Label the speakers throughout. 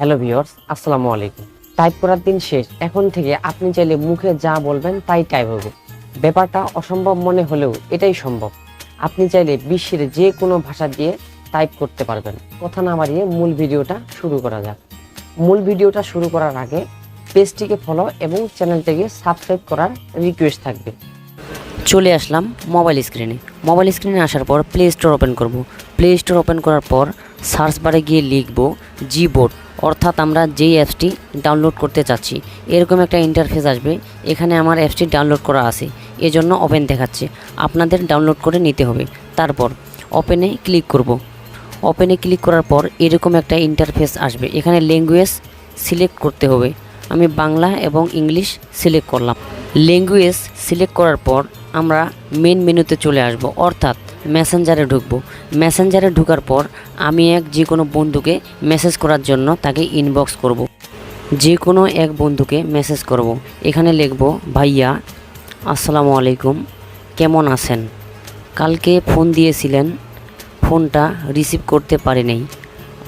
Speaker 1: Hello viewers, আসসালামু আলাইকুম। Type করার দিন শেষ। এখন থেকে আপনি চাইলে মুখে যা বলবেন তাই টাইপ হবে। ব্যাপারটা অসম্ভব মনে হলেও এটাই সম্ভব। আপনি চাইলে বিশ্বের যে কোনো ভাষা দিয়ে টাইপ করতে পারবেন। কথা না বাড়িয়ে মূল ভিডিওটা শুরু করা যাক। মূল ভিডিওটা শুরু করার আগে পেজটিকে ফলো এবং চ্যানেলটিকে সাবস্ক্রাইব করার রিকোয়েস্ট থাকবে।
Speaker 2: চলে আসলাম মোবাইল স্ক্রিনে আসার পর প্লে স্টোর ওপেন করব। প্লে স্টোর ওপেন করার পর সার্চ বারে গিয়ে লিখব জিবোর্ড, অর্থাৎ আমরা যেই অ্যাপসটি ডাউনলোড করতে চাচ্ছি এরকম একটা ইন্টারফেস আসবে। এখানে আমার অ্যাপসটি ডাউনলোড করা আছে, এজন্য ওপেন দেখাচ্ছে। আপনাদের ডাউনলোড করে নিতে হবে। তারপর ওপেনে ক্লিক করব। ওপেনে ক্লিক করার পর এরকম একটা ইন্টারফেস আসবে। এখানে ল্যাঙ্গুয়েজ সিলেক্ট করতে হবে। আমি বাংলা এবং ইংলিশ সিলেক্ট করলাম। ল্যাঙ্গুয়েজ সিলেক্ট করার পর আমরা মেন মেনুতে চলে আসব, অর্থাৎ মেসেঞ্জারে ঢুকব। মেসেঞ্জারে ঢোকার পর আমি যে কোনো বন্ধুকে মেসেজ করার জন্য তাকে ইনবক্স করব। যে কোনো এক বন্ধুকে মেসেজ করব। এখানে লিখব, ভাইয়া আসসালামু আলাইকুম, কেমন আছেন? কালকে ফোন দিয়েছিলেন, ফোনটা রিসিভ করতে পারি নাই।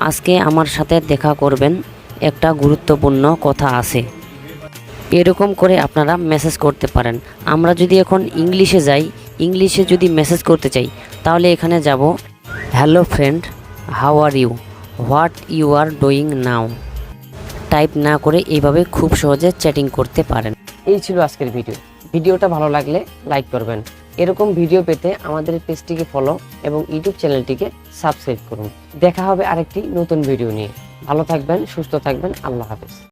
Speaker 2: আজকে আমার সাথে দেখা করবেন, একটা গুরুত্বপূর্ণ কথা আছে। এরকম করে আপনারা মেসেজ করতে পারেন। আমরা যদি এখন ইংলিশে যাই, ইংলিশে যদি মেসেজ করতে চাই তাহলে এখানে যাব, hello friend, how are you, what you are doing now. Type না করে এইভাবে খুব সহজে চ্যাটিং করতে পারেন।
Speaker 1: এই ছিল আজকের ভিডিওটা ভালো লাগলে লাইক করবেন। এরকম ভিডিও পেতে আমাদের পেজটিকে ফলো এবং ইউটিউব চ্যানেলটিকে সাবস্ক্রাইব করুন। দেখা হবে আরেকটি নতুন ভিডিও নিয়ে। ভালো থাকবেন, সুস্থ থাকবেন। আল্লাহ হাফেজ।